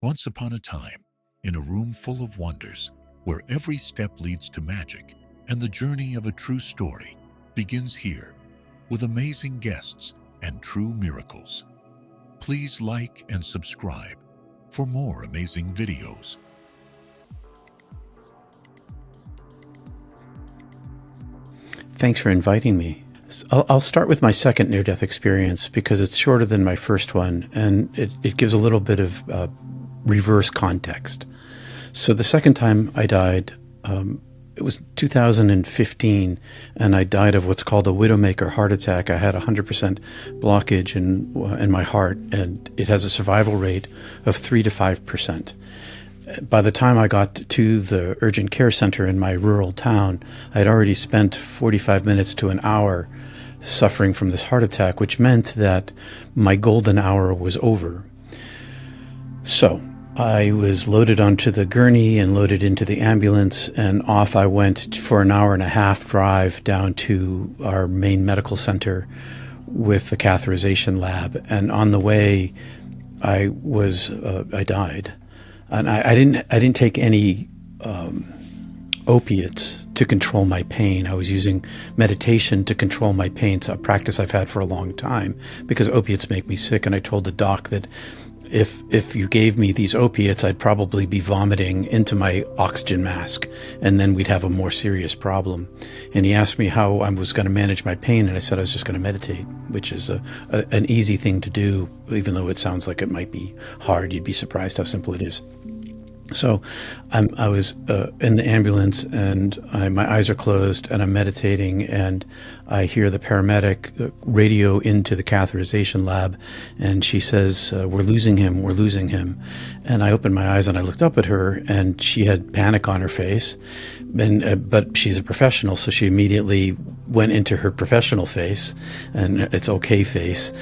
Once upon a time, in a room full of wonders, where every step leads to magic, and the journey of a true story begins here, with amazing guests and true miracles. Please like and subscribe for more amazing videos. Thanks for inviting me. I'll start with my second near-death experience because it's shorter than my first one, and it gives a little bit of reverse context. So the second time I died, it was 2015, and I died of what's called a Widowmaker heart attack. I had 100% blockage in my heart, and it has a survival rate of 3 to 5%. By the time I got to the urgent care center in my rural town, I'd already spent 45 minutes to an hour suffering from this heart attack, which meant that my golden hour was over. So I was loaded onto the gurney and loaded into the ambulance, and off I went for an hour and a half drive down to our main medical center with the catheterization lab. And on the way, I died. And I didn't take any opiates to control my pain. I was using meditation to control my pain. It's a practice I've had for a long time because opiates make me sick. And I told the doc that if you gave me these opiates, I'd probably be vomiting into my oxygen mask, and then we'd have a more serious problem. And he asked me how I was going to manage my pain, and I said I was just going to meditate, which is an easy thing to do, even though it sounds like it might be hard. You'd be surprised how simple it is. So I was in the ambulance, and my eyes are closed, and I'm meditating, and I hear the paramedic radio into the catheterization lab, and she says, we're losing him. And I opened my eyes, and I looked up at her, and she had panic on her face, but she's a professional, so she immediately went into her professional face, and it's okay face.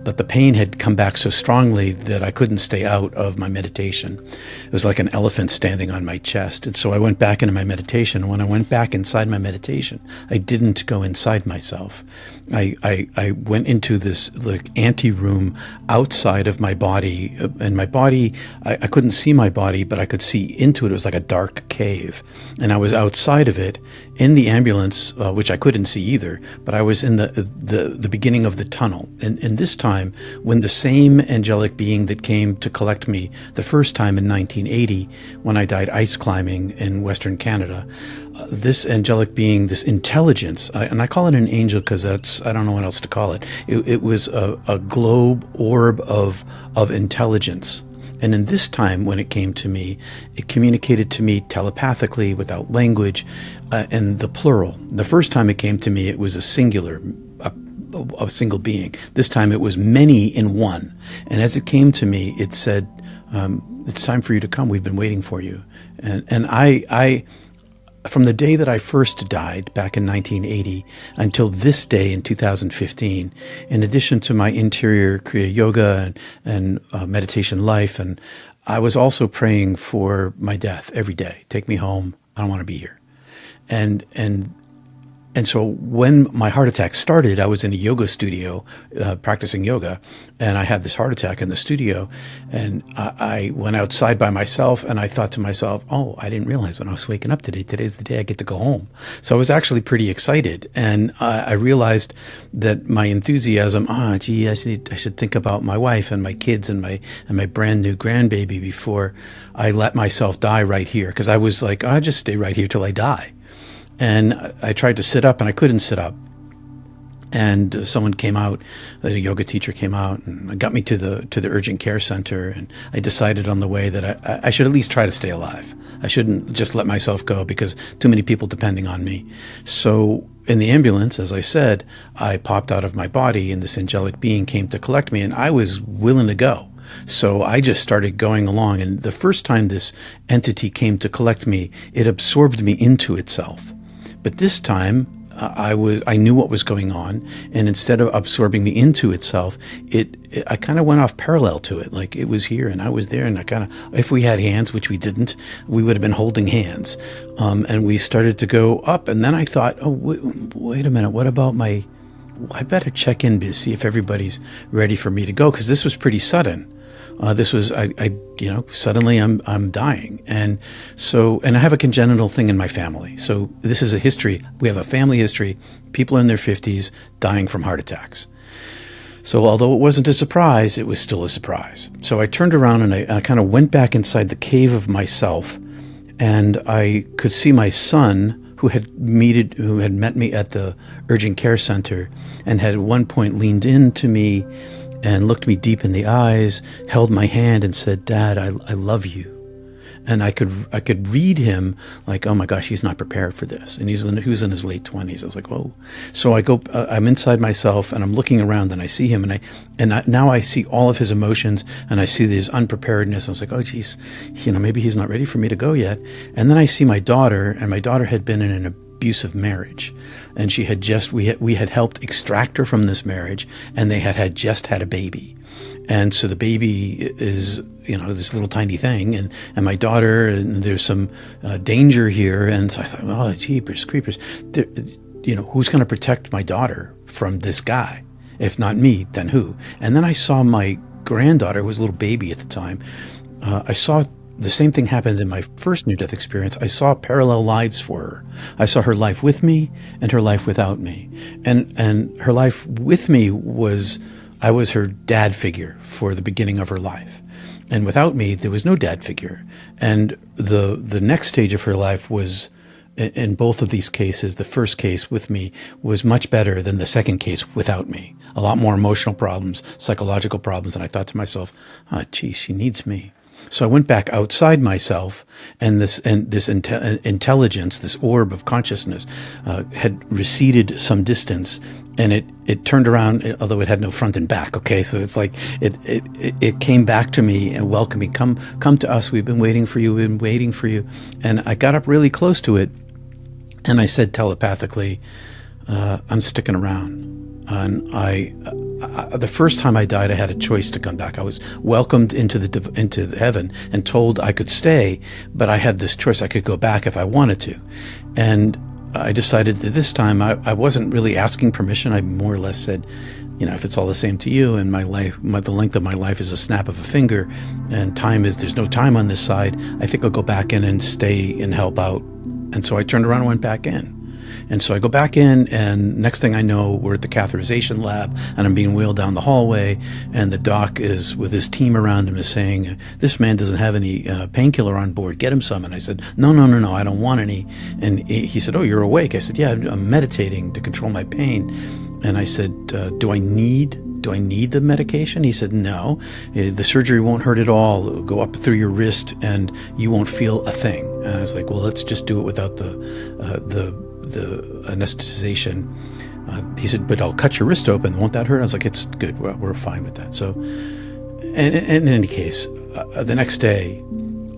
But the pain had come back so strongly that I couldn't stay out of my meditation. It was like an elephant standing on my chest. And so I went back into my meditation. When I went back inside my meditation, I didn't go inside myself. I went into this anteroom outside of my body. And my body, I couldn't see my body, but I could see into it. It was like a dark cave. And I was outside of it in the ambulance, which I couldn't see either, but I was in the beginning of the tunnel. And this time, when the same angelic being that came to collect me the first time in 1980, when I died ice climbing in Western Canada, this angelic being, this intelligence, and I call it an angel because I don't know what else to call it. It was a globe orb of intelligence. And in this time, when it came to me, it communicated to me telepathically without language, and the plural. The first time it came to me, it was a singular, a single being. This time it was many in one. And as it came to me, it said, it's time for you to come. We've been waiting for you. And I from the day that I first died back in 1980 until this day in 2015, in addition to my interior Kriya Yoga and meditation life, and I was also praying for my death every day. Take me home. I don't want to be here. And so when my heart attack started, I was in a yoga studio practicing yoga, and I had this heart attack in the studio, and I went outside by myself, and I thought to myself, oh, I didn't realize when I was waking up today, today's the day I get to go home. So I was actually pretty excited, and I realized that my enthusiasm, I should think about my wife and my kids and my brand new grandbaby before I let myself die right here, because I was like, I'll just stay right here till I die. And I tried to sit up, and I couldn't sit up. And someone came out, a yoga teacher came out, and got me to the urgent care center. And I decided on the way that I should at least try to stay alive. I shouldn't just let myself go because too many people depending on me. So in the ambulance, as I said, I popped out of my body, and this angelic being came to collect me, and I was willing to go. So I just started going along. And the first time this entity came to collect me, it absorbed me into itself. But this time, I knew what was going on, and instead of absorbing me into itself, I kind of went off parallel to it. Like it was here and I was there, and I kind of, if we had hands, which we didn't, we would have been holding hands, and we started to go up. And then I thought, oh, wait a minute, what about I better check in to see if everybody's ready for me to go, because this was pretty sudden. This was, suddenly I'm dying. And I have a congenital thing in my family. So this is a history. We have a family history, people in their 50s dying from heart attacks. So although it wasn't a surprise, it was still a surprise. So I turned around and I kind of went back inside the cave of myself, and I could see my son, who had met me at the urgent care center and had at one point leaned into me and looked me deep in the eyes, held my hand and said, "Dad, I love you." And I could read him like, oh my gosh, he's not prepared for this. And he was in his late 20s. I was like, whoa. So I'm inside myself and I'm looking around and I see him now I see all of his emotions and I see his unpreparedness. I was like, oh geez, maybe he's not ready for me to go yet. And then I see my daughter, and my daughter had been in an abusive marriage, and she had we had helped extract her from this marriage, and they had just had a baby. And so the baby is, this little tiny thing, and my daughter, and there's some danger here. And so I thought, oh, jeepers creepers, who's going to protect my daughter from this guy? If not me, then who? And then I saw my granddaughter, who was a little baby at the time. I saw the same thing happened in my first near-death experience. I saw parallel lives for her. I saw her life with me and her life without me. And her life with me I was her dad figure for the beginning of her life. And without me, there was no dad figure. And the next stage of her life was, in both of these cases, the first case with me was much better than the second case without me. A lot more emotional problems, psychological problems. And I thought to myself, geez, she needs me. So I went back outside myself, and this intelligence, this orb of consciousness, had receded some distance, and it turned around, although it had no front and back. Okay, so it's like it came back to me and welcomed me. Come to us. We've been waiting for you. We've been waiting for you. And I got up really close to it, and I said telepathically, "I'm sticking around." And the first time I died, I had a choice to come back. I was welcomed into heaven and told I could stay, but I had this choice. I could go back if I wanted to. And I decided that this time I wasn't really asking permission. I more or less said, if it's all the same to you, and my life, the length of my life is a snap of a finger, and there's no time on this side, I think I'll go back in and stay and help out. And so I turned around and went back in. And so I go back in, and next thing I know, we're at the catheterization lab, and I'm being wheeled down the hallway, and the doc is, with his team around him, is saying, "This man doesn't have any painkiller on board. Get him some." And I said, No, I don't want any. And he said, "Oh, you're awake?" I said, "Yeah, I'm meditating to control my pain." And I said, do I need the medication?" He said, "No, the surgery won't hurt at all. It'll go up through your wrist and you won't feel a thing." And I was like, well, let's just do it without the anesthetization. He said, "But I'll cut your wrist open. Won't that hurt?" I was like, "It's good. We're fine with that." So, and in any case, the next day,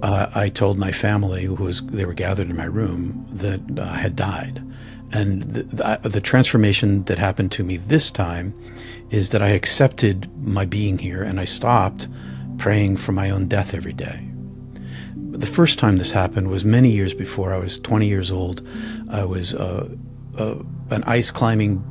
I told my family, they were gathered in my room, that I had died. And the transformation that happened to me this time is that I accepted my being here, and I stopped praying for my own death every day. The first time this happened was many years before. I was 20 years old. I was ice climbing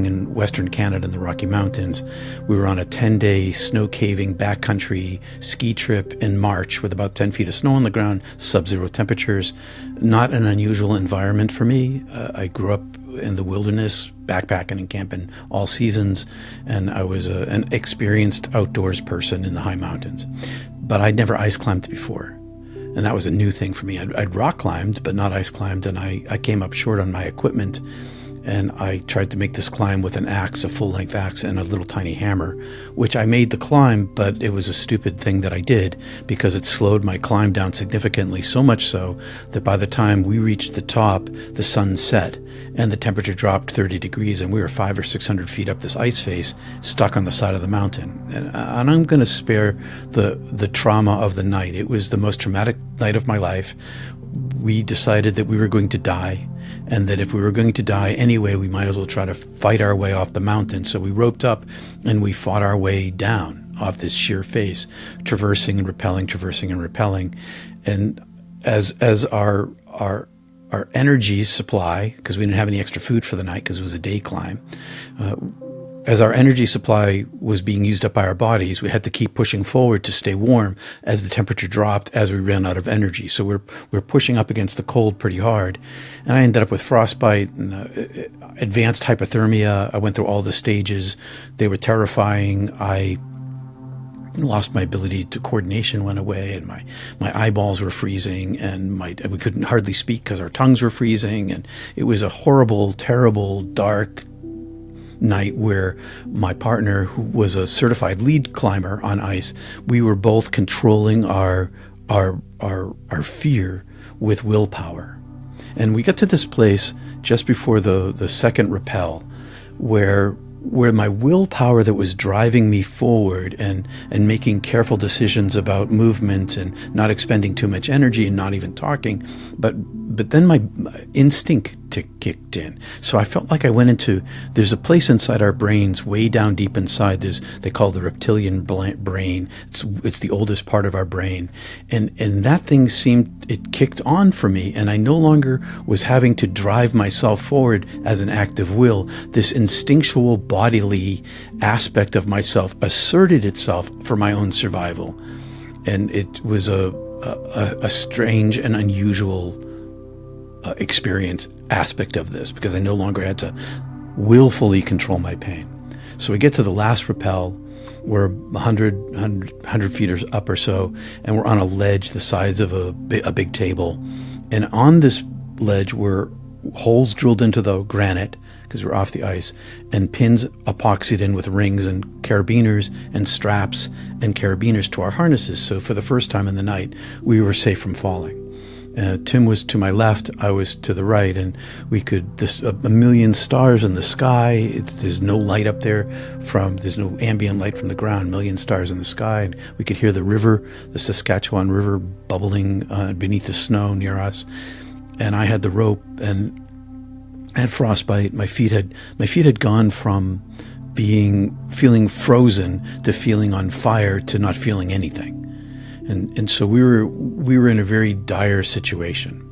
in Western Canada in the Rocky Mountains. We were on a 10-day snow caving backcountry ski trip in March with about 10 feet of snow on the ground, sub-zero temperatures. Not an unusual environment for me. I grew up in the wilderness, backpacking and camping all seasons, and I was an experienced outdoors person in the high mountains. But I'd never ice climbed before, and that was a new thing for me. I'd rock climbed, but not ice climbed, and I came up short on my equipment, and I tried to make this climb with an axe, a full-length axe, and a little tiny hammer, which I made the climb, but it was a stupid thing that I did because it slowed my climb down significantly, so much so that by the time we reached the top, the sun set, and the temperature dropped 30 degrees, and we were 500 or 600 feet up this ice face, stuck on the side of the mountain. And I'm going to spare the trauma of the night. It was the most traumatic night of my life. We decided that we were going to die, and that if we were going to die anyway, we might as well try to fight our way off the mountain. So we roped up and we fought our way down off this sheer face, traversing and repelling. And as our energy supply, because we didn't have any extra food for the night because it was a day climb, as our energy supply was being used up by our bodies, we had to keep pushing forward to stay warm as the temperature dropped as we ran out of energy. So we're pushing up against the cold pretty hard. And I ended up with frostbite and advanced hypothermia. I went through all the stages. They were terrifying. I lost my ability to coordination, went away, and my eyeballs were freezing, and we couldn't hardly speak because our tongues were freezing. And it was a horrible, terrible, dark night where my partner, who was a certified lead climber on ice, we were both controlling our fear with willpower. And we got to this place just before the second rappel where my willpower that was driving me forward and making careful decisions about movement and not expending too much energy and not even talking, but then my instinct kicked in. So I felt like I went into, there's a place inside our brains, way down deep inside, they call the reptilian brain. It's the oldest part of our brain. And that thing it kicked on for me, and I no longer was having to drive myself forward as an active will. This instinctual bodily aspect of myself asserted itself for my own survival. And it was a strange and unusual experience aspect of this, because I no longer had to willfully control my pain. So we get to the last rappel. We're 100 feet up or so, and we're on a ledge the size of a big table. And on this ledge were holes drilled into the granite, because we're off the ice, and pins epoxied in with rings and carabiners and straps and carabiners to our harnesses. So for the first time in the night, we were safe from falling. Tim was to my left, I was to the right, and we could, a million stars in the sky. There's no light up there there's no ambient light from the ground, a million stars in the sky. And we could hear the river, the Saskatchewan River, bubbling beneath the snow near us. And I had the rope, and I had frostbite. My feet had gone from feeling frozen to feeling on fire to not feeling anything. And so we were in a very dire situation.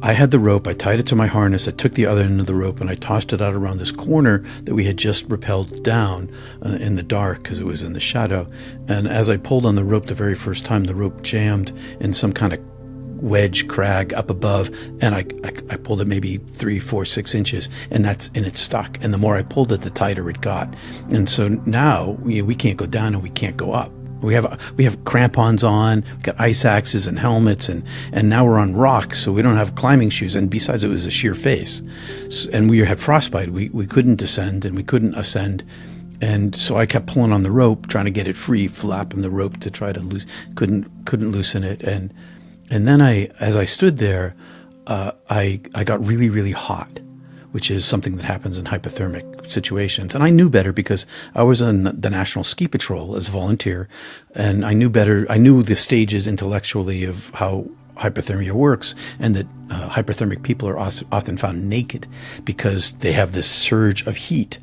I had the rope, I tied it to my harness, I took the other end of the rope and I tossed it out around this corner that we had just rappelled down in the dark because it was in the shadow. And as I pulled on the rope the very first time, the rope jammed in some kind of wedge crag up above, and I pulled it maybe 3, 4, 6 inches, and it stuck. And the more I pulled it, the tighter it got. And so now we can't go down and we can't go up. We have crampons on, we've got ice axes and helmets, and now we're on rocks, so we don't have climbing shoes. And besides, it was a sheer face, and we had frostbite. We couldn't descend and we couldn't ascend, and so I kept pulling on the rope, trying to get it free, flapping the rope to try to couldn't loosen it, and then as I stood there, I got really, really hot, which is something that happens in hypothermic situations. And I knew better because I was on the National Ski Patrol as a volunteer, and I knew better. I knew the stages intellectually of how hypothermia works, and that hypothermic people are often found naked because they have this surge of heat.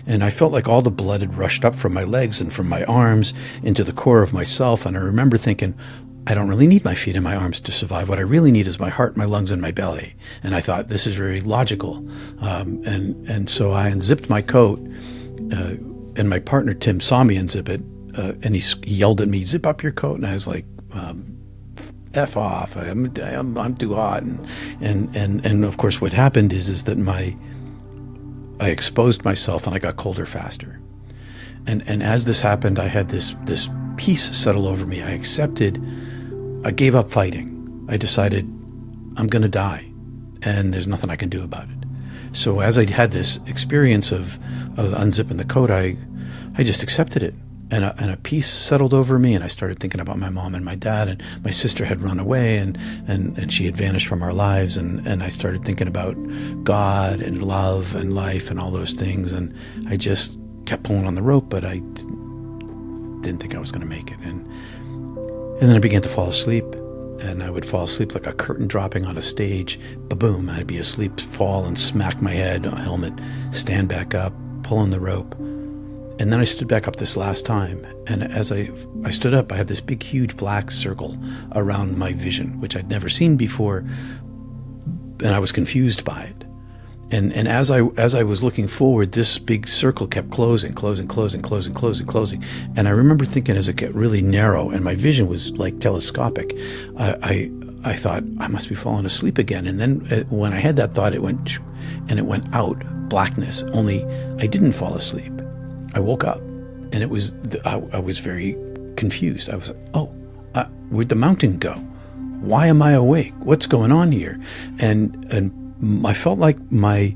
And I felt like all the blood had rushed up from my legs and from my arms into the core of myself. And I remember thinking, I don't really need my feet and my arms to survive. What I really need is my heart, my lungs, and my belly. And I thought, this is very logical. And so I unzipped my coat, and my partner, Tim, saw me unzip it, and he yelled at me, "Zip up your coat." And I was like, F off, I'm too hot. And of course what happened is that I exposed myself and I got colder faster. And as this happened, I had this peace settle over me. I gave up fighting. I decided I'm going to die, and there's nothing I can do about it. So as I had this experience of unzipping the coat, I just accepted it, and a peace settled over me, and I started thinking about my mom and my dad, and my sister had run away, and she had vanished from our lives, and I started thinking about God and love and life and all those things, and I just kept pulling on the rope, but I didn't think I was going to make it. And then I began to fall asleep, and I would fall asleep like a curtain dropping on a stage. Ba-boom, I'd be asleep, fall and smack my head on a helmet, stand back up, pull on the rope. And then I stood back up this last time, and as I stood up, I had this big, huge black circle around my vision, which I'd never seen before, and I was confused by it. And as I was looking forward, this big circle kept closing. And I remember thinking, as it got really narrow and my vision was like telescopic, I thought I must be falling asleep again. And then when I had that thought, it went out, blackness. Only I didn't fall asleep. I woke up, and it was I was very confused. I was like, where'd the mountain go? Why am I awake? What's going on here? And I felt like my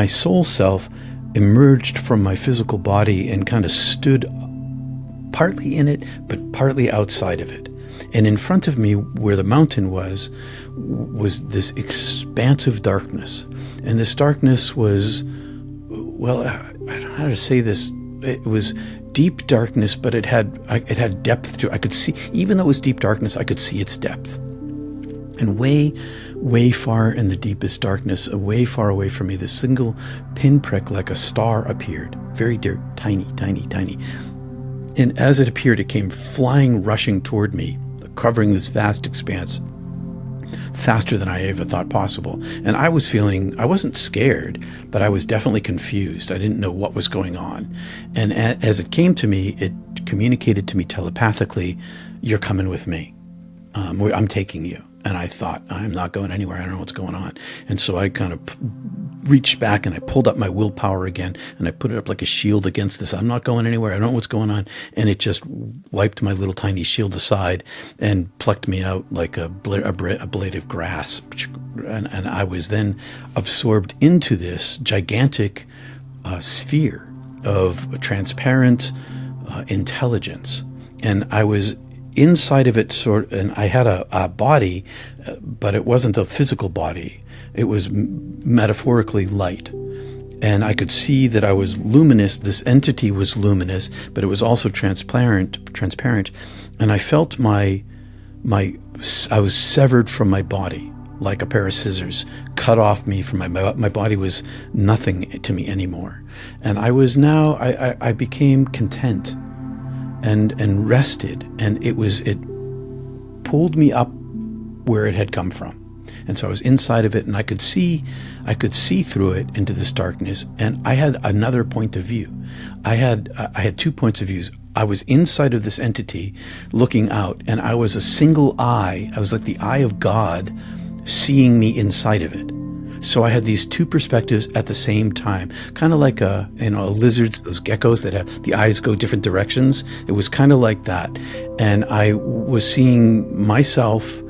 soul self emerged from my physical body and kind of stood partly in it, but partly outside of it. And in front of me, where the mountain was this expansive darkness. And this darkness was, well, I don't know how to say this. It was deep darkness, but it had depth to it. I could see, even though it was deep darkness, I could see its depth. And way far in the deepest darkness, way far away from me, this single pinprick like a star appeared. Very tiny. And as it appeared, it came flying, rushing toward me, covering this vast expanse, faster than I ever thought possible. And I wasn't scared, but I was definitely confused. I didn't know what was going on. And as it came to me, it communicated to me telepathically, "You're coming with me. I'm taking you." And I thought, I'm not going anywhere. I don't know what's going on. And so I kind of reached back and I pulled up my willpower again and I put it up like a shield against this. I'm not going anywhere. I don't know what's going on. And it just wiped my little tiny shield aside and plucked me out like a blade of grass. And I was then absorbed into this gigantic sphere of transparent intelligence. And I was inside of it, and I had a body, but it wasn't a physical body. It was metaphorically light. And I could see that I was luminous. This entity was luminous, but it was also transparent. And I felt I was severed from my body, like a pair of scissors, cut off me from my body was nothing to me anymore. And I was now, I became content and rested, and it pulled me up where it had come from. And so I was inside of it, and I could see through it into this darkness, and I had another point of view. I had 2 points of view. I was inside of this entity looking out, and I was a single eye. I was like the eye of God seeing me inside of it. So I had these 2 perspectives at the same time, kind of like lizards, those geckos that have the eyes go different directions. It was kind of like that. And I was seeing myself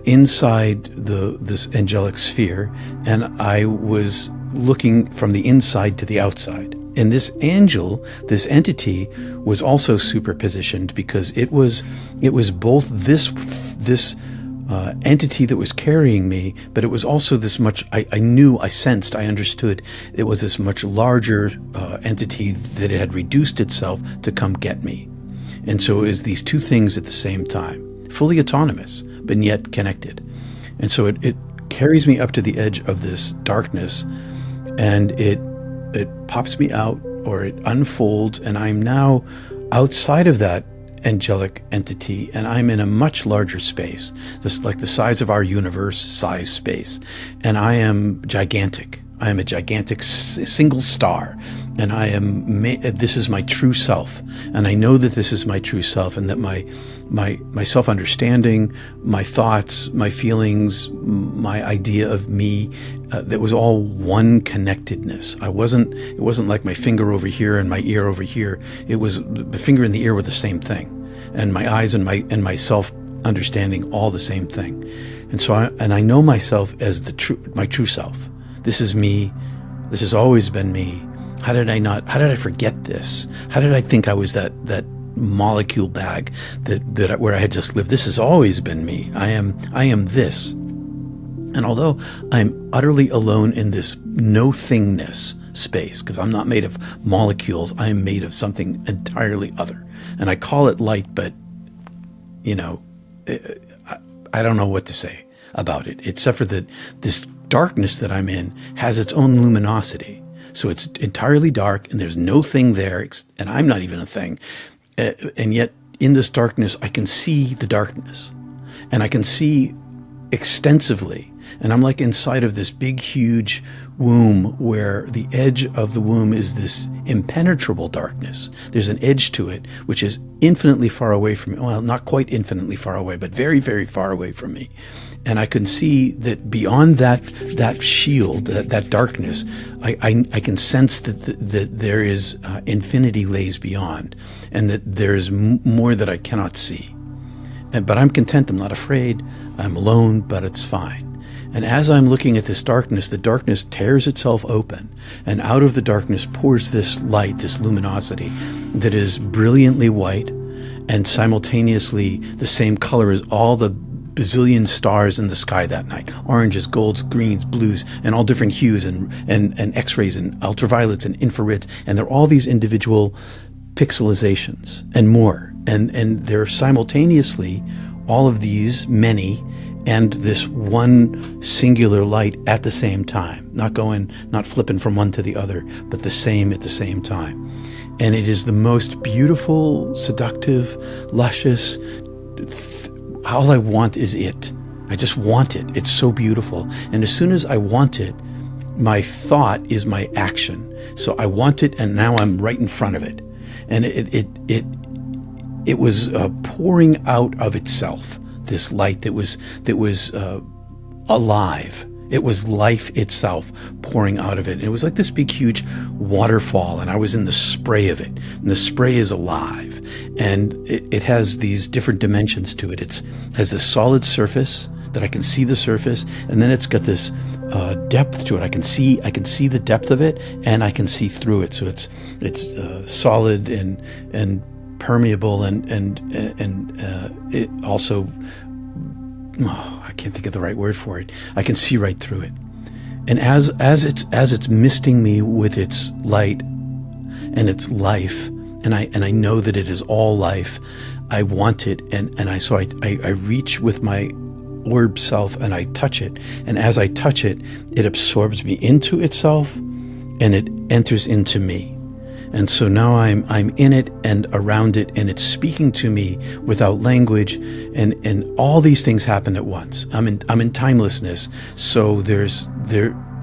inside this angelic sphere, and I was looking from the inside to the outside. And this angel, this entity, was also superpositioned because it was both this entity that was carrying me, but it was also this much, I knew, I sensed, I understood, it was this much larger entity that it had reduced itself to come get me. And so it was these 2 things at the same time, fully autonomous, but yet connected. And so it carries me up to the edge of this darkness, and it pops me out, or it unfolds, and I'm now outside of that angelic entity, and I'm in a much larger space, just like the size of our universe size space, and I am gigantic. I am a gigantic single star, and this is my true self, and I know that this is my true self, and that my self-understanding, my thoughts, my feelings, my idea of me, that was all one connectedness. It wasn't like my finger over here and my ear over here. It was the finger and the ear were the same thing, and my eyes and my self-understanding all the same thing. And so I know myself as my true self. This is me. This has always been me. How did I forget this? How did I think I was that molecule bag that where I had just lived? This has always been me. I am this. And although I'm utterly alone in this no-thingness space, because I'm not made of molecules, I am made of something entirely other. And I call it light, but, I don't know what to say about it, except for that this darkness that I'm in has its own luminosity. So it's entirely dark, and there's no thing there, and I'm not even a thing. And yet, in this darkness, I can see the darkness, and I can see extensively. And I'm like inside of this big, huge womb where the edge of the womb is this impenetrable darkness. There's an edge to it, which is infinitely far away from me. Well, not quite infinitely far away, but very, very far away from me. And I can see that beyond that shield, that darkness, I can sense that there is infinity lays beyond, and that there is more that I cannot see. But I'm content. I'm not afraid. I'm alone, but it's fine. And as I'm looking at this darkness, the darkness tears itself open, and out of the darkness pours this light, this luminosity that is brilliantly white and simultaneously the same color as all the bazillion stars in the sky that night. Oranges, golds, greens, blues, and all different hues, and X-rays and ultraviolets and infrareds. And they're all these individual pixelizations and more. And they're simultaneously all of these many and this one singular light at the same time. Not flipping from one to the other, but the same at the same time. And it is the most beautiful, seductive, luscious, all I want is it. I just want it. It's so beautiful. And as soon as I want it, my thought is my action. So I want it, and now I'm right in front of it. And it was pouring out of itself, this light that was alive. It was life itself pouring out of it. And it was like this big, huge waterfall, and I was in the spray of it. And the spray is alive. And it has these different dimensions to it. It has this solid surface that I can see the surface, and then it's got this depth to it. I can see the depth of it, and I can see through it. So it's solid and permeable, and it also, I can't think of the right word for it. I can see right through it. And as it's misting me with its light and its life, and I know that it is all life, I want it, and I reach with my orb self and I touch it, and as I touch it, it absorbs me into itself, and it enters into me. And so now I'm in it and around it, and it's speaking to me without language, and all these things happen at once. I'm in timelessness, so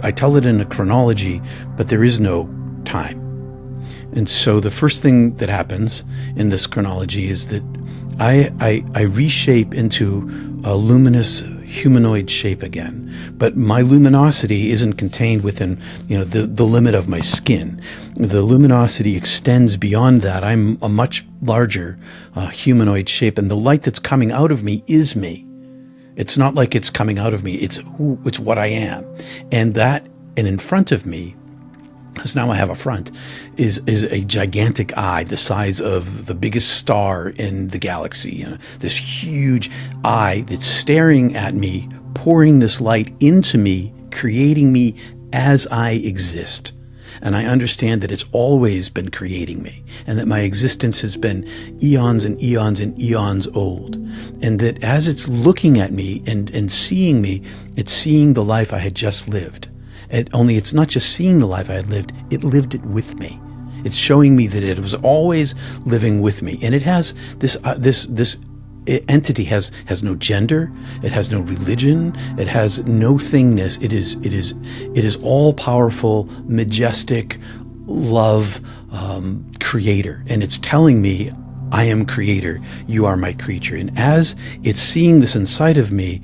I tell it in a chronology, but there is no time. And so the first thing that happens in this chronology is that I reshape into a luminous humanoid shape again, but my luminosity isn't contained within the limit of my skin. The luminosity extends beyond that. I'm a much larger humanoid shape, and the light that's coming out of me is me. It's not like it's coming out of me. It's what I am, and in front of me, because now I have a front, is a gigantic eye the size of the biggest star in the galaxy. This huge eye that's staring at me, pouring this light into me, creating me as I exist. And I understand that it's always been creating me, and that my existence has been eons and eons and eons old. And that as it's looking at me and seeing me, it's seeing the life I had just lived. Only it's not just seeing the life I had lived, it lived it with me. It's showing me that it was always living with me. And it has this entity has no gender, it has no religion, it has no thingness. It is all powerful, majestic love, creator. And it's telling me, I am creator, you are my creature. And as it's seeing this inside of me,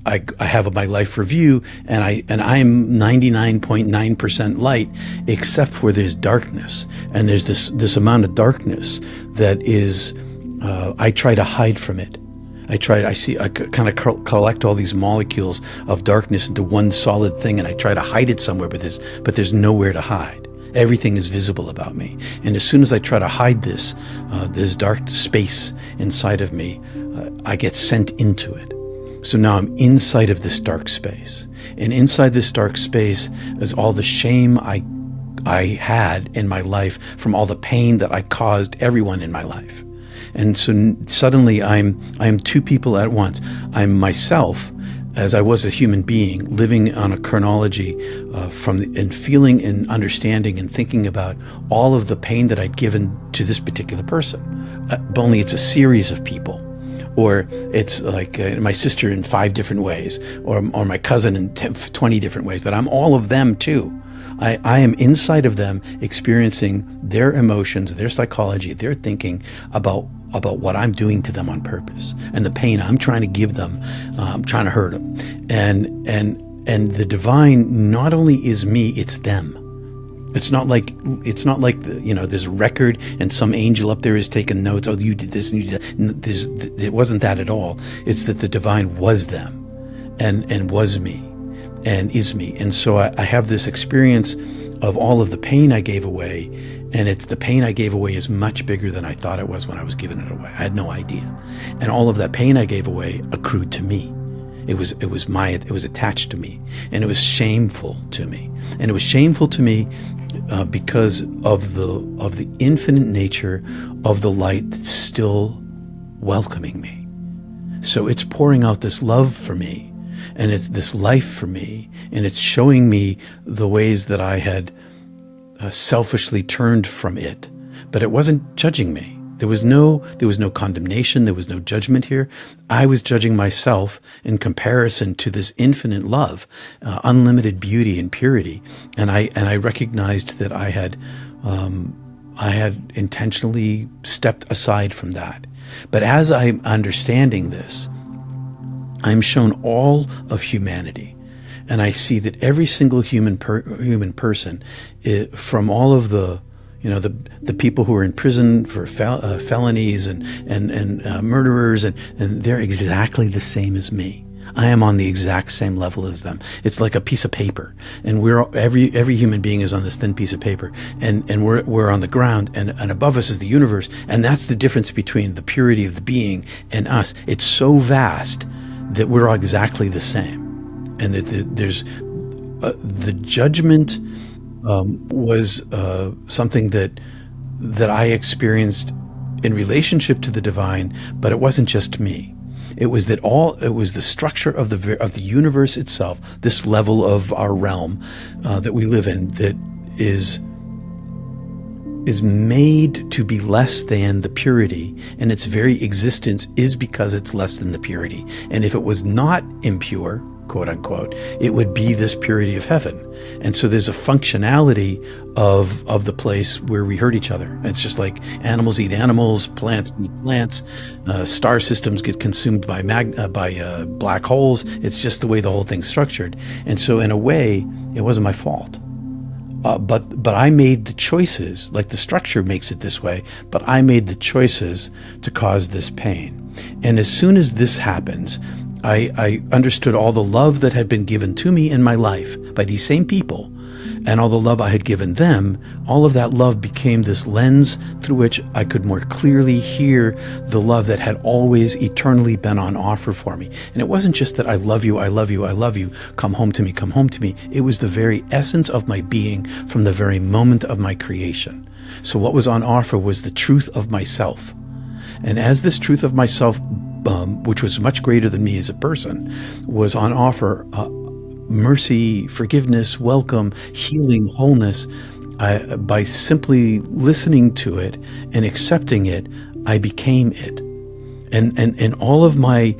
I have my life review, and I'm 99.9% light, except for there's darkness. And there's this amount of darkness that is, I try to hide from it. I kind of collect all these molecules of darkness into one solid thing, and I try to hide it somewhere, but there's nowhere to hide. Everything is visible about me. And as soon as I try to hide this dark space inside of me, I get sent into it. So now I'm inside of this dark space. And inside this dark space is all the shame I had in my life from all the pain that I caused everyone in my life. And so suddenly I'm two people at once. I'm myself, as I was a human being, living on a chronology and feeling and understanding and thinking about all of the pain that I'd given to this particular person. But only it's a series of people. or it's like my sister in 5 different ways, or my cousin in 20 different ways, but I'm all of them too. I am inside of them, experiencing their emotions, their psychology, their thinking about what I'm doing to them on purpose, and the pain I'm trying to give them. I'm trying to hurt them, and the divine not only is me, it's them. It's not like there's a record and some angel up there is taking notes. Oh, you did this and you did that. It wasn't that at all. It's that the divine was them, and was me, and is me. And so I have this experience of all of the pain I gave away, and the pain I gave away is much bigger than I thought it was when I was giving it away. I had no idea, and all of that pain I gave away accrued to me. It was attached to me, and it was shameful to me, and it was shameful to me because of the infinite nature of the light that's still welcoming me. So it's pouring out this love for me, and it's this life for me, and it's showing me the ways that I had selfishly turned from it, but it wasn't judging me. There was no condemnation. There was no judgment here. I was judging myself in comparison to this infinite love, unlimited beauty and purity. And I recognized that I had intentionally stepped aside from that. But as I'm understanding this, I'm shown all of humanity. And I see that every single human person, from all of the people who are in prison for felonies and murderers, and they're exactly the same as me. I am on the exact same level as them. It's like a piece of paper, and every human being is on this thin piece of paper, and we're on the ground, and above us is the universe, and that's the difference between the purity of the being and us. It's so vast that we're all exactly the same, and that there's the judgment. Was something that I experienced in relationship to the divine, but it wasn't just me. It was the structure of the universe itself, this level of our realm that we live in, that is made to be less than the purity, and its very existence is because it's less than the purity. And if it was not impure, quote unquote, it would be this purity of heaven. And so there's a functionality of the place where we hurt each other. It's just like animals eat animals, plants eat plants, star systems get consumed by black holes. It's just the way the whole thing's structured. And so in a way, it wasn't my fault. But I made the choices, like the structure makes it this way, but I made the choices to cause this pain. And as soon as this happens, I understood all the love that had been given to me in my life by these same people, and all the love I had given them. All of that love became this lens through which I could more clearly hear the love that had always eternally been on offer for me. And it wasn't just that I love you, I love you, I love you, come home to me, come home to me. It was the very essence of my being from the very moment of my creation. So what was on offer was the truth of myself. And as this truth of myself, which was much greater than me as a person, was on offer, mercy, forgiveness, welcome, healing, wholeness, by simply listening to it and accepting it, I became it. And all of my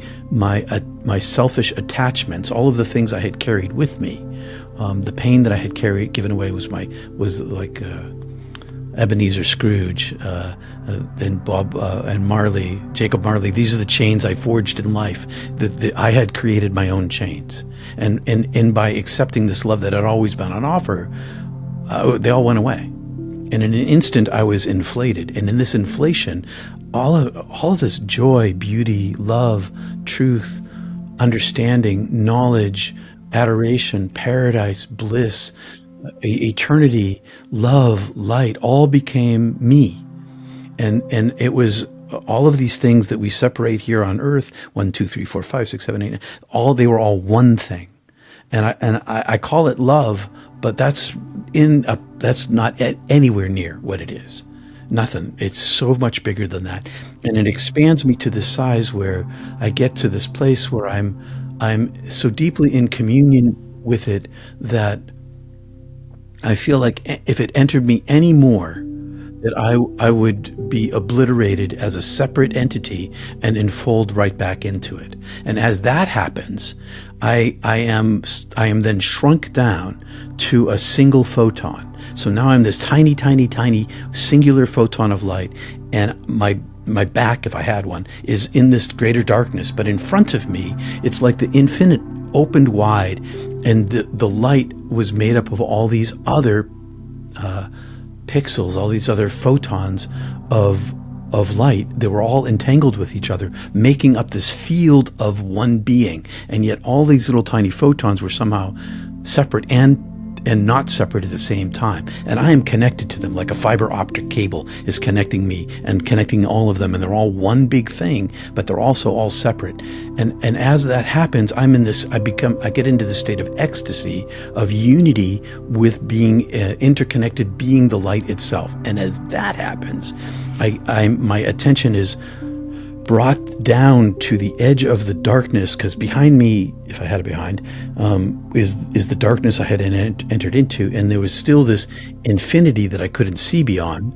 selfish attachments, all of the things I had carried with me, the pain that I had given away was like Ebenezer Scrooge, and Bob and Marley, Jacob Marley. These are the chains I forged in life. I had created my own chains, and by accepting this love that had always been on offer, they all went away. And in an instant, I was inflated. And in this inflation, all of this joy, beauty, love, truth, understanding, knowledge, adoration, paradise, bliss, eternity, love, light, all became me. And it was all of these things that we separate here on earth, 1, 2, 3, 4, 5, 6, 7, 8, they were all one thing. And I call it love, but that's not anywhere near what it is. Nothing. It's so much bigger than that. And it expands me to the size where I get to this place where I'm so deeply in communion with it that I feel like if it entered me any more, that I would be obliterated as a separate entity and enfold right back into it. And as that happens, I am then shrunk down to a single photon. So now I'm this tiny, tiny, tiny singular photon of light, and my back, if I had one, is in this greater darkness. But in front of me, it's like the infinite opened wide, and the light was made up of all these other pixels, all these other photons of light that were all entangled with each other, making up this field of one being. And yet all these little tiny photons were somehow separate and not separate at the same time. And I am connected to them like a fiber optic cable is connecting me and connecting all of them. And they're all one big thing, but they're also all separate. And as that happens, I get into this state of ecstasy, of unity with being interconnected, being the light itself. And as that happens, my attention is brought down to the edge of the darkness, because behind me, if I had it behind, is the darkness I had entered into, and there was still this infinity that I couldn't see beyond.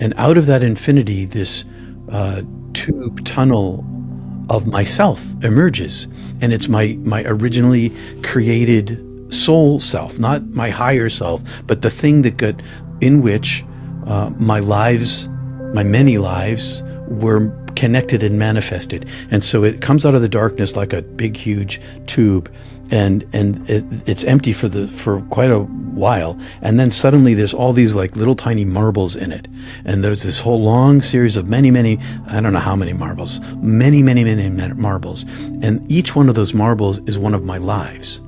And out of that infinity, this tube tunnel of myself emerges, and it's my originally created soul self, not my higher self, but the thing in which my many lives were connected and manifested. And so it comes out of the darkness like a big, huge tube, and it's empty for quite a while. And then suddenly there's all these like little tiny marbles in it. And there's this whole long series of many, I don't know how many marbles, many marbles. And each one of those marbles is one of my lives.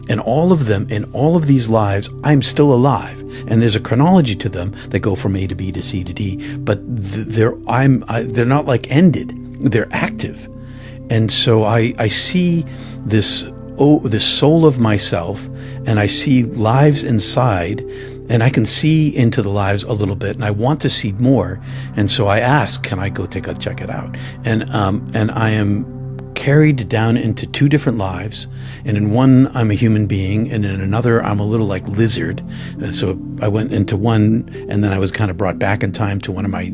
And all of them, in all of these lives, I'm still alive. And there's a chronology to them that go from A to B to C to D. But they're not like ended. They're active. And so I see this soul of myself, and I see lives inside, and I can see into the lives a little bit, and I want to see more. And so I ask, can I go check it out? And I am carried down into two different lives, and in one I'm a human being, and in another I'm a little like lizard. So I went into one, and then I was kind of brought back in time to one of my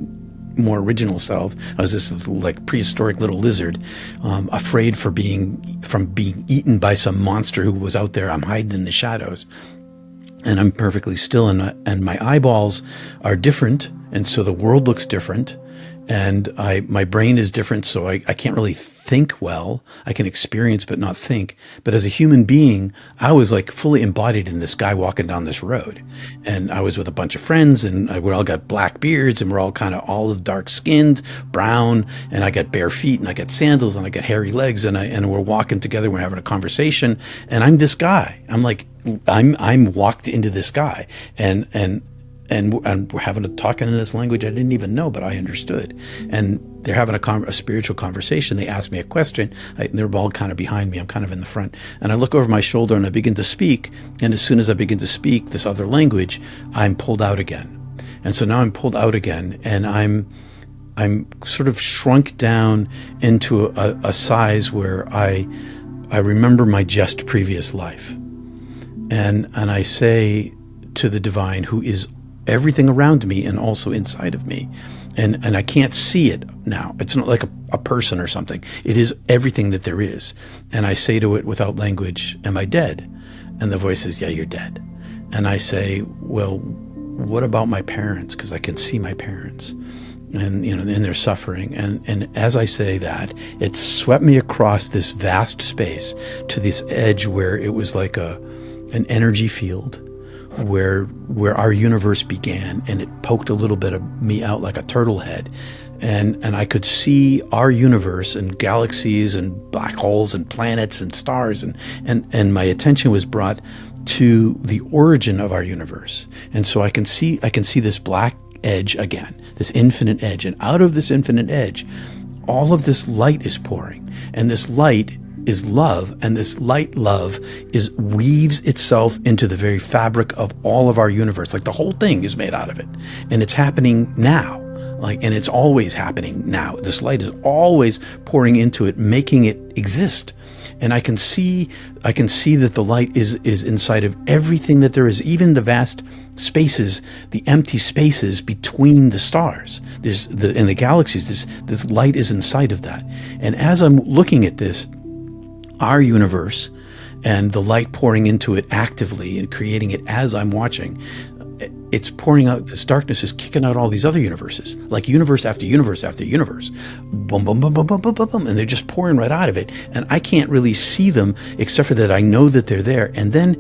more original selves. I was this like prehistoric little lizard, afraid from being eaten by some monster who was out there. I'm hiding in the shadows, and I'm perfectly still, and my eyeballs are different, and so the world looks different. And my brain is different, so I can't really think well. I can experience but not think. But as a human being, I was like fully embodied in this guy walking down this road. And I was with a bunch of friends, and we all got black beards, and we're all kind of olive dark skinned, brown, and I got bare feet, and I got sandals, and I got hairy legs, and we're walking together, we're having a conversation, and I'm this guy. I'm walked into this guy, and we're having a talking in this language I didn't even know, but I understood. And they're having a spiritual conversation. They ask me a question. They're all kind of behind me. I'm kind of in the front. And I look over my shoulder and I begin to speak. And as soon as I begin to speak this other language, I'm pulled out again. And so now I'm pulled out again, and I'm sort of shrunk down into a size where I remember my just previous life. And I say to the divine, who is everything around me and also inside of me, and I can't see it now. It's not like a person or something. It is everything that there is. And I say to it without language, am I dead? And the voice says, yeah, you're dead. And I say, well, what about my parents? Because I can see my parents, and and they're suffering. And as I say that, it swept me across this vast space to this edge where it was like an energy field, where our universe began, and it poked a little bit of me out like a turtle head, and I could see our universe and galaxies and black holes and planets and stars, and my attention was brought to the origin of our universe. And so I can see this black edge again, this infinite edge, and out of this infinite edge, all of this light is pouring, and this light is love, and this light love weaves itself into the very fabric of all of our universe. Like the whole thing is made out of it, and it's happening now. And it's always happening now. This light is always pouring into it, making it exist. And I can see that the light is inside of everything that there is, even the vast spaces, the empty spaces between the stars. In the galaxies, this light is inside of that. And as I'm looking at this, our universe, and the light pouring into it actively and creating it as I'm watching, it's pouring out, this darkness is kicking out all these other universes, like universe after universe after universe. Boom, boom, boom, boom, boom, boom, boom, boom. And they're just pouring right out of it. And I can't really see them except for that I know that they're there. And then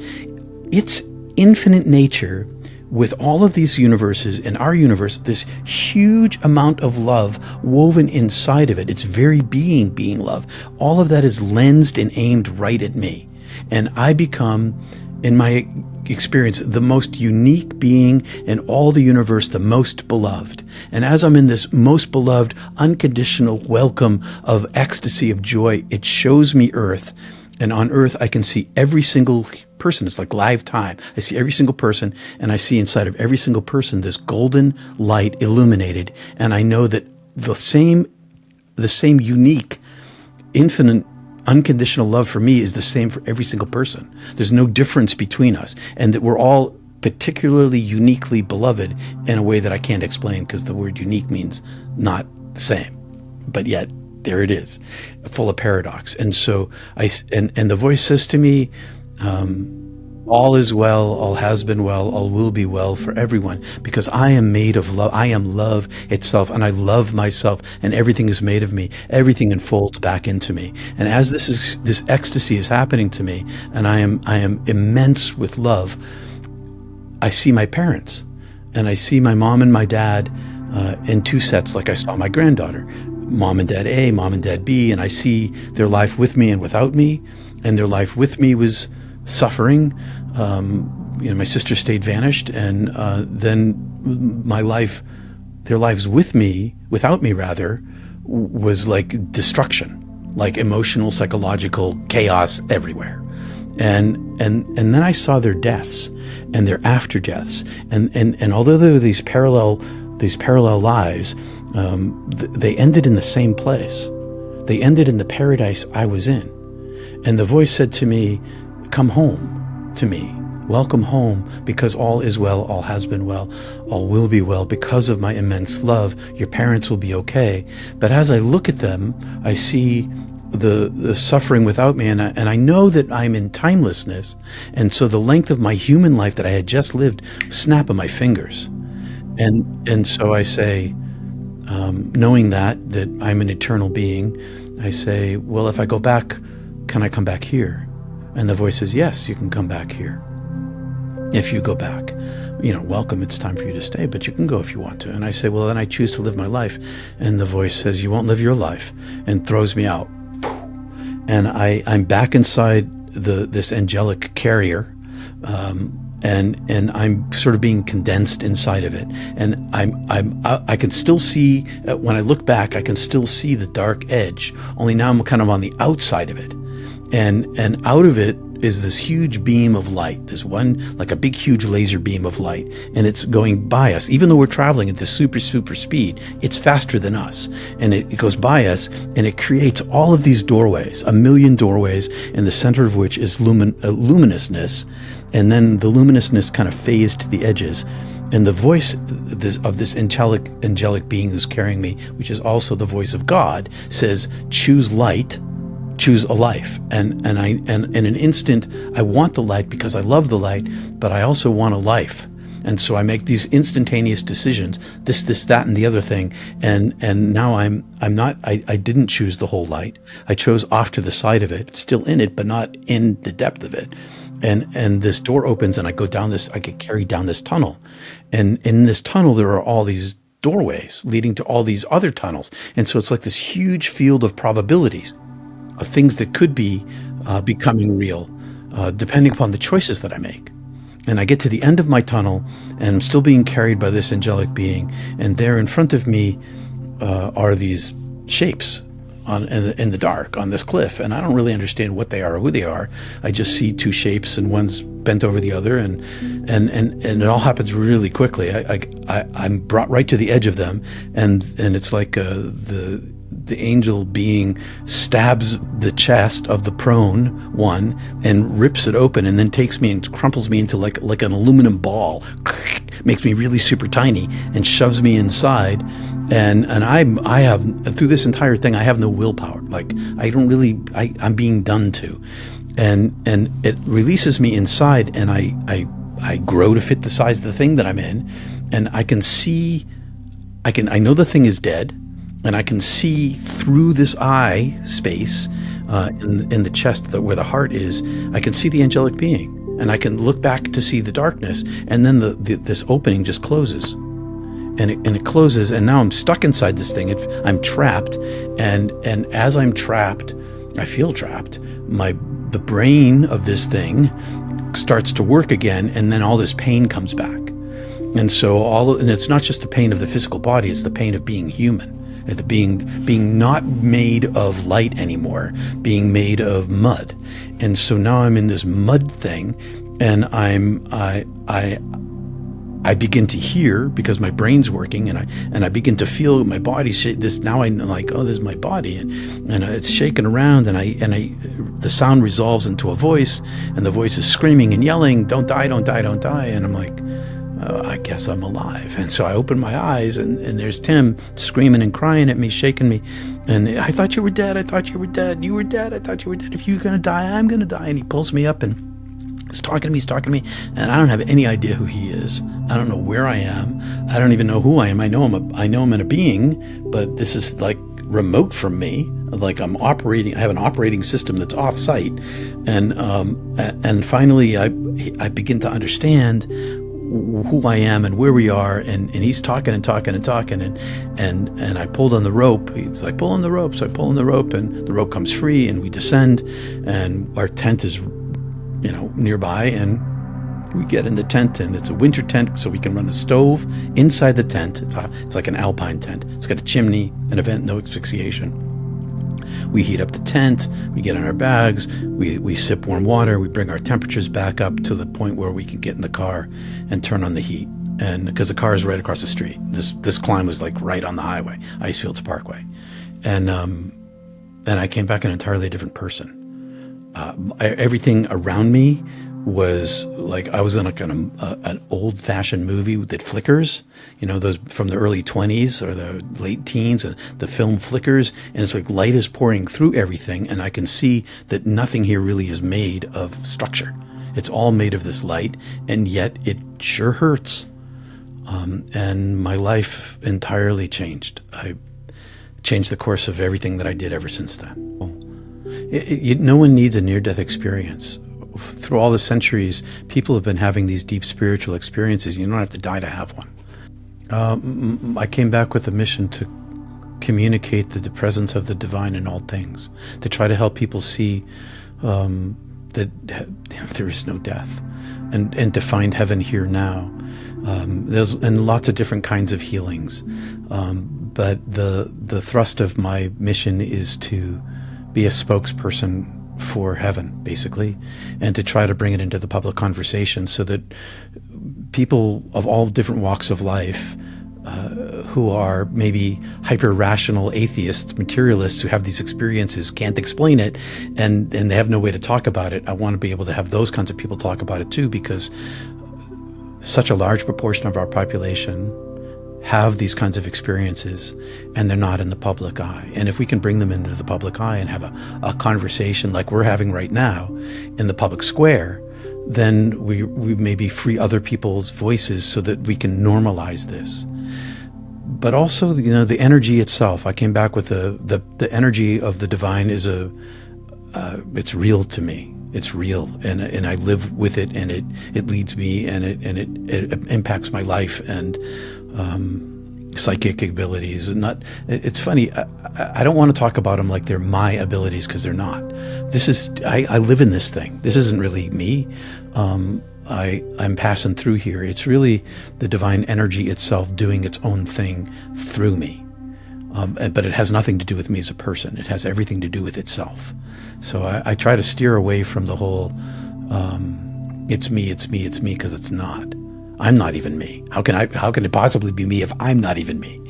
it's infinite nature with all of these universes and our universe, this huge amount of love woven inside of it. It's very being love. All of that is lensed and aimed right at me. And I become, in my experience, the most unique being in all the universe, the most beloved. And as I'm in this most beloved, unconditional welcome of ecstasy, of joy, it shows me Earth. And on Earth, I can see every single person. It's like live time. I see every single person, and I see inside of every single person this golden light illuminated. And I know that the same unique, infinite, unconditional love for me is the same for every single person. There's no difference between us, and that we're all particularly uniquely beloved in a way that I can't explain, because the word unique means not the same, but yet there it is, full of paradox. And so and the voice says to me, all is well, all has been well, all will be well for everyone, because I am made of love. I am love itself, and I love myself, and everything is made of me. Everything unfolds back into me. And as this ecstasy is happening to me, and I am immense with love, I see my parents, and I see my mom and my dad in two sets, like I saw my granddaughter, mom and dad A, mom and dad B, and I see their life with me and without me, and their life with me was suffering. My sister stayed vanished, and then their lives with me, without me rather, was like destruction, like emotional, psychological chaos everywhere. And then I saw their deaths and their after deaths, and although there were these parallel lives, they ended in the same place. They ended in the paradise I was in. And the voice said to me, "Come home to me. Welcome home, because all is well, all has been well, all will be well because of my immense love. Your parents will be okay." But as I look at them, I see the suffering without me, and I know that I'm in timelessness. And so the length of my human life that I had just lived, snap of my fingers. And so I say, knowing that I'm an eternal being, I say, well, if I go back, can I come back here? And the voice says, yes, you can come back here. If you go back, welcome, it's time for you to stay, but you can go if you want to. And I say, well, then I choose to live my life. And the voice says, you won't live your life, and throws me out. And I'm back inside this angelic carrier, and I'm sort of being condensed inside of it. And I can still see, when I look back, I can still see the dark edge, only now I'm kind of on the outside of it. And out of it is this huge beam of light, this one, like a big, huge laser beam of light. And it's going by us. Even though we're traveling at this super, super speed, it's faster than us. And it goes by us, and it creates all of these doorways, 1,000,000 doorways, in the center of which is luminousness. And then the luminousness kind of phased to the edges. And the voice of this angelic being who's carrying me, which is also the voice of God, says, choose light, choose a life. And in an instant, I want the light because I love the light, but I also want a life. And so I make these instantaneous decisions, this, that, and the other thing. And now I didn't choose the whole light. I chose off to the side of it. It's still in it, but not in the depth of it. And this door opens, and I get carried down this tunnel. And in this tunnel, there are all these doorways leading to all these other tunnels. And so it's like this huge field of probabilities of things that could be becoming real, depending upon the choices that I make. And I get to the end of my tunnel, and I'm still being carried by this angelic being. And there in front of me are these shapes in the dark on this cliff. And I don't really understand what they are or who they are. I just see two shapes, and one's bent over the other, and it all happens really quickly. I'm brought right to the edge of them, and it's like the angel being stabs the chest of the prone one and rips it open, and then takes me and crumples me into like an aluminum ball, makes me really super tiny, and shoves me inside. And I have, through this entire thing, I have no willpower. Like, I'm being done to. And it releases me inside, and I grow to fit the size of the thing that I'm in, and I can see, I know the thing is dead, and I can see through this eye space in the chest where the heart is. I can see the angelic being, and I can look back to see the darkness, and then this opening just closes, and it closes, and now I'm stuck inside this thing. I'm trapped, and as I'm trapped, I feel trapped. The brain of this thing starts to work again, and then all this pain comes back. And so and it's not just the pain of the physical body, it's the pain of being human, the being not made of light anymore, being made of mud. And so now I'm in this mud thing, and I begin to hear because my brain's working, and I begin to feel my body shake. Now I'm like, oh, this is my body, and it's shaking around, and the sound resolves into a voice, and the voice is screaming and yelling, "Don't die, don't die, don't die!" And I'm like, I guess I'm alive. And so I open my eyes, and there's Tim screaming and crying at me, shaking me, and I thought you were dead. I thought you were dead. You were dead. I thought you were dead. If you're gonna die, I'm gonna die. And he pulls me up and he's talking to me, and I don't have any idea who he is. I don't know where I am. I don't even know who I am. I know I'm in a being, but this is like remote from me. Like I have an operating system that's off-site, and finally I begin to understand who I am and where we are, and he's talking, and I pulled on the rope. He's like, pull on the rope. So I pull on the rope, and the rope comes free, and we descend, and our tent is nearby, and we get in the tent, and it's a winter tent, so we can run a stove inside the tent. It's like an alpine tent. It's got a chimney, an event, no asphyxiation. We heat up the tent, we get in our bags, we sip warm water, we bring our temperatures back up to the point where we can get in the car and turn on the heat. And because the car is right across the street, this climb was like right on the highway, Icefields Parkway. And I came back an entirely different person. Everything around me was like I was in an old-fashioned movie that flickers, those from the early 20s or the late teens, and the film flickers, and it's like light is pouring through everything, and I can see that nothing here really is made of structure. It's all made of this light, and yet it sure hurts. And my life entirely changed. I changed the course of everything that I did ever since then. No one needs a near-death experience. Through all the centuries, people have been having these deep spiritual experiences. You don't have to die to have one. I came back with a mission to communicate the presence of the divine in all things, to try to help people see that there is no death, and to find heaven here now. There's lots of different kinds of healings, but the thrust of my mission is to be a spokesperson for heaven, basically, and to try to bring it into the public conversation so that people of all different walks of life who are maybe hyper-rational atheists, materialists who have these experiences, can't explain it, and they have no way to talk about it. I want to be able to have those kinds of people talk about it too, because such a large proportion of our population have these kinds of experiences, and they're not in the public eye. And if we can bring them into the public eye and have a conversation like we're having right now in the public square, then we maybe free other people's voices so that we can normalize this. But also, the energy itself. I came back with the energy of the divine is it's real to me. It's real, and I live with it, and it leads me, and it impacts my life and psychic abilities. It's funny. I don't want to talk about them like they're my abilities, because they're not. I live in this thing. This isn't really me. I'm passing through here. It's really the divine energy itself doing its own thing through me. But it has nothing to do with me as a person. It has everything to do with itself. So I try to steer away from the whole, it's me, because it's not. I'm not even me. How can it possibly be me if I'm not even me?